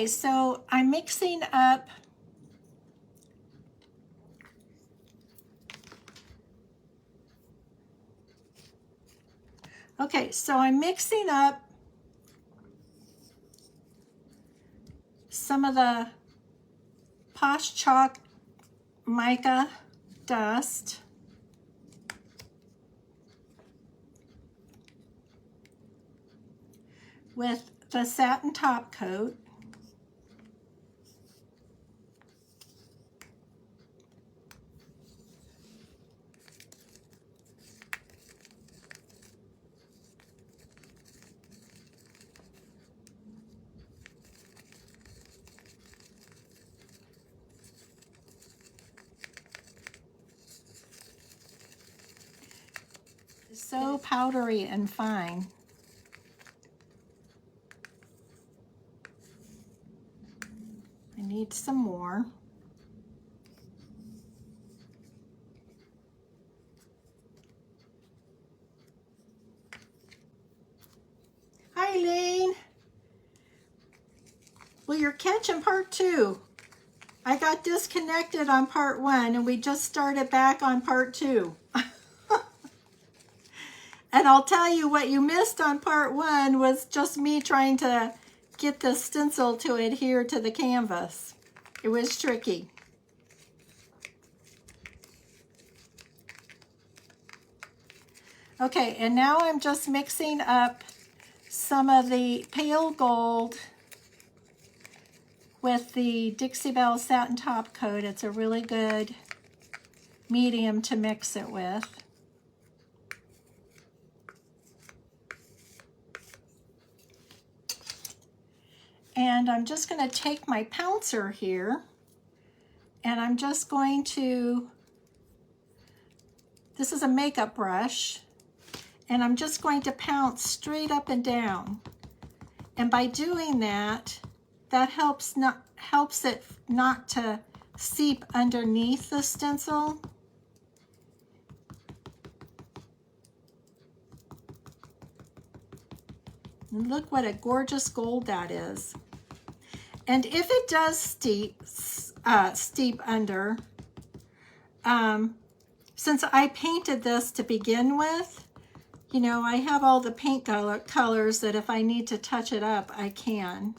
Okay, so I'm mixing up some of the Posh chalk mica dust with the satin top coat. So powdery and fine. I need some more. Hi, Lane. Well, you're catching part 2. I got disconnected on part 1 and we just started back on part 2. And I'll tell you, what you missed on part 1 was just me trying to get the stencil to adhere to the canvas. It was tricky. Okay, and now I'm just mixing up some of the pale gold with the Dixie Belle satin top coat. It's a really good medium to mix it with. And I'm just going to take my pouncer here, and I'm just going to, this is a makeup brush, and I'm just going to pounce straight up and down. And by doing that, that helps it not to seep underneath the stencil. And look what a gorgeous gold that is. And if it does steep under, since I painted this to begin with, you know, I have all the paint colors that if I need to touch it up, I can.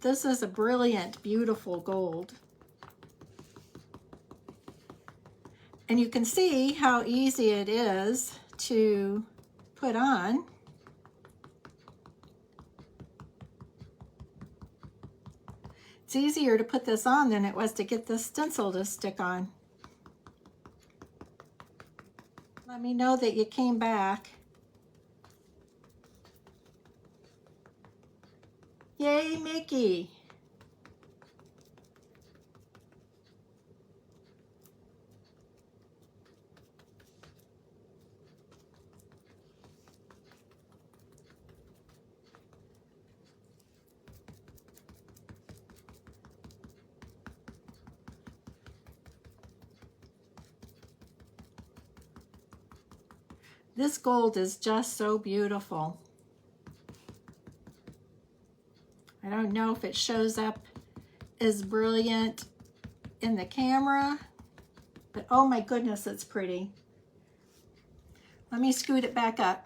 This is a brilliant, beautiful gold. And you can see how easy it is to put on. It's easier to put this on than it was to get this stencil to stick on. Let me know that you came back. Yay, Mickey. This gold is just so beautiful. I don't know if it shows up as brilliant in the camera, but oh my goodness, it's pretty. Let me scoot it back up.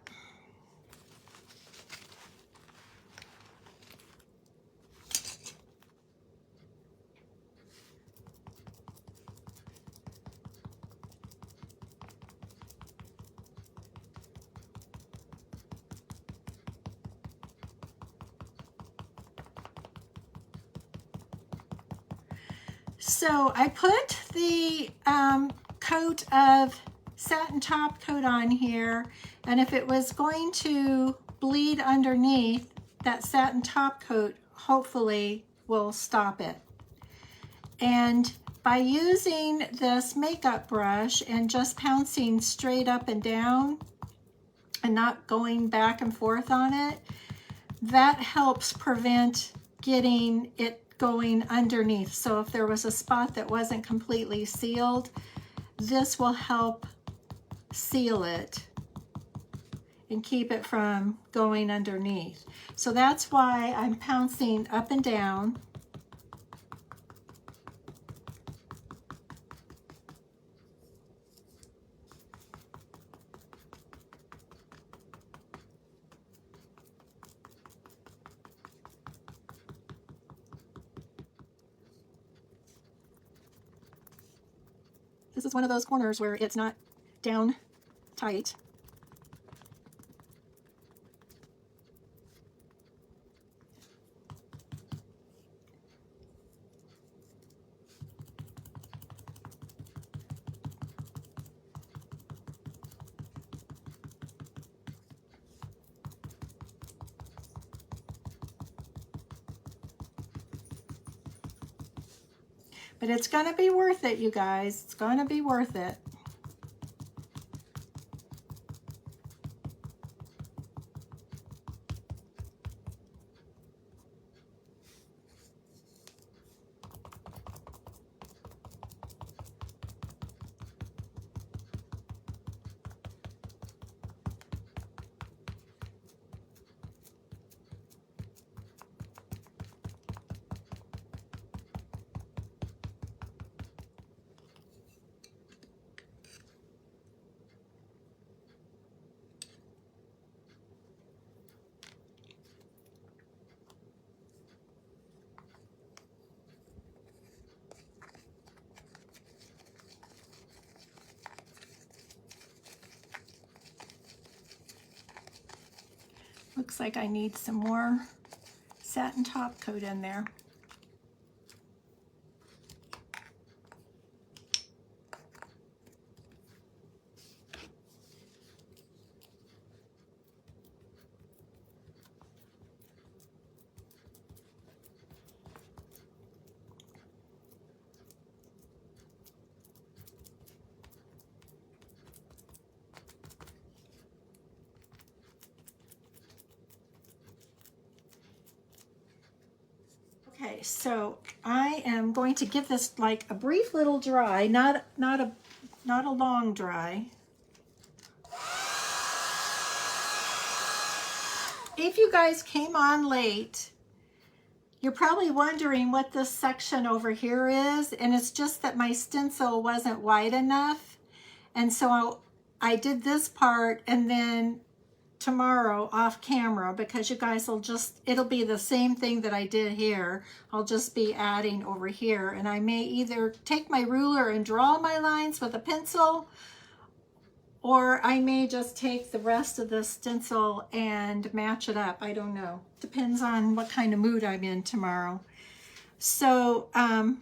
So I put the coat of satin top coat on here, and if it was going to bleed underneath, that satin top coat hopefully will stop it. And by using this makeup brush and just pouncing straight up and down and not going back and forth on it, that helps prevent getting it going underneath. So if there was a spot that wasn't completely sealed, this will help seal it and keep it from going underneath. So that's why I'm pouncing up and down. This is one of those corners where it's not down tight. But it's going to be worth it, you guys. It's going to be worth it. Looks like I need some more satin top coat in there. Okay, so I am going to give this like a brief little dry, not a long dry. If you guys came on late, you're probably wondering what this section over here is, and it's just that my stencil wasn't wide enough, and so I did this part, and then tomorrow off camera, because you guys will just, it'll be the same thing that I did here. I'll just be adding over here, and I may either take my ruler and draw my lines with a pencil, or I may just take the rest of the stencil and match it up. I don't know. Depends on what kind of mood I'm in tomorrow. So, and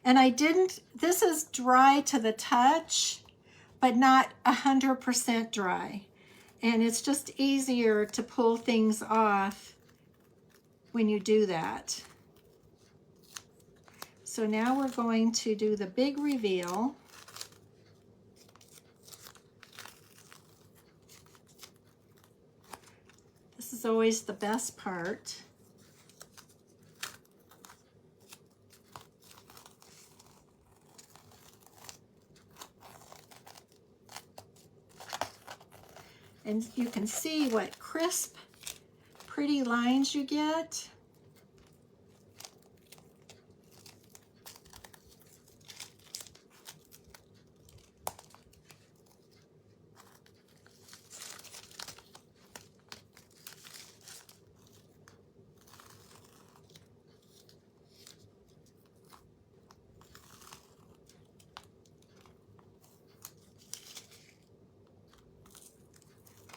I didn't, this is dry to the touch, but not 100% dry. And it's just easier to pull things off when you do that. So now we're going to do the big reveal. This is always the best part. And you can see what crisp, pretty lines you get.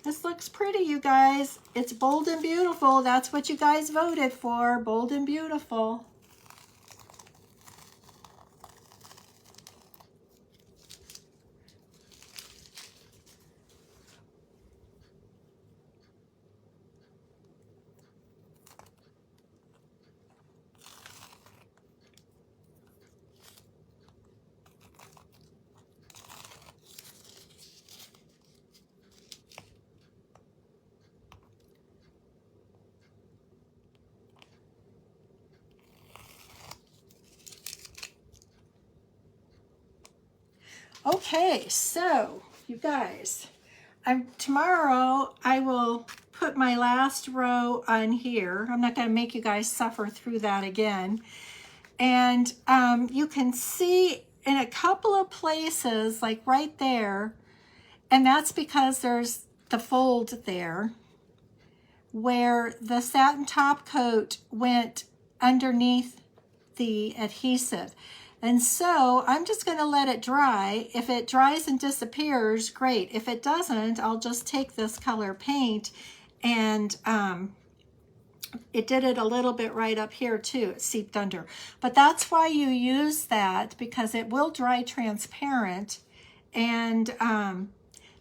This looks pretty, you guys. It's bold and beautiful. That's what you guys voted for, bold and beautiful. Okay, so you guys, tomorrow I will put my last row on here. I'm not going to make you guys suffer through that again. And you can see in a couple of places, like right there, and that's because there's the fold there, where the satin top coat went underneath the adhesive. And so I'm just going to let it dry. If it dries and disappears, great. If it doesn't, I'll just take this color paint, and it did it a little bit right up here too. It seeped under. But that's why you use that, because it will dry transparent, and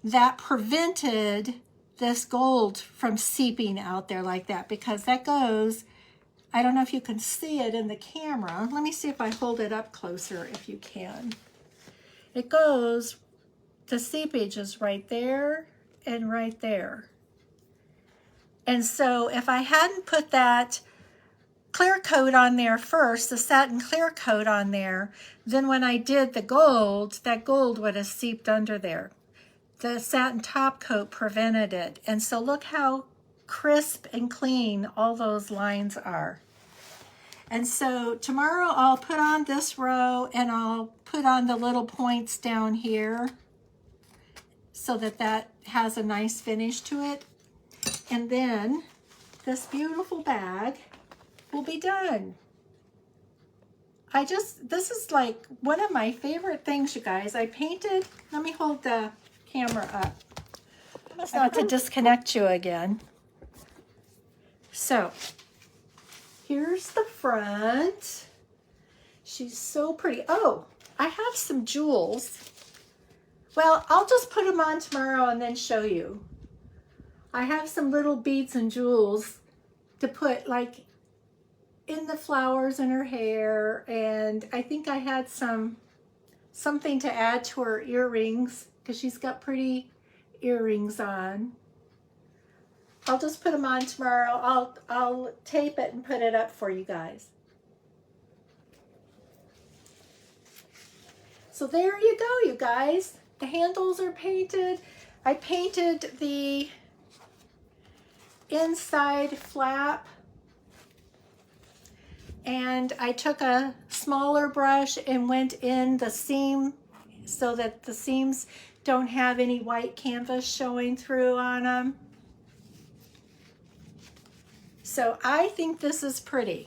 that prevented this gold from seeping out there like that, because that goes, I don't know if you can see it in the camera. Let me see if I hold it up closer, if you can. It goes, the seepage is right there and right there. And so if I hadn't put that clear coat on there first, the satin clear coat on there, then when I did the gold, that gold would have seeped under there. The satin top coat prevented it. And so look how crisp and clean all those lines are. And so tomorrow I'll put on this row, and I'll put on the little points down here so that that has a nice finish to it. And then this beautiful bag will be done. This is like one of my favorite things, you guys. I painted, let me hold the camera up. Not to disconnect you again. So here's the front. She's so pretty. Oh, I have some jewels. Well, I'll just put them on tomorrow and then show you. I have some little beads and jewels to put like in the flowers in her hair, and I think I had something to add to her earrings, because she's got pretty earrings on. I'll just put them on tomorrow. I'll tape it and put it up for you guys. So there you go, you guys. The handles are painted. I painted the inside flap, and I took a smaller brush and went in the seam so that the seams don't have any white canvas showing through on them. So I think this is pretty,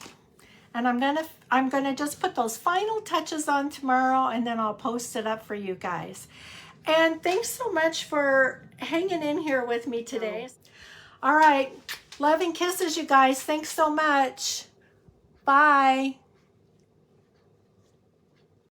and I'm gonna just put those final touches on tomorrow, and then I'll post it up for you guys. And thanks so much for hanging in here with me today. All right, love and kisses, you guys. Thanks so much. Bye.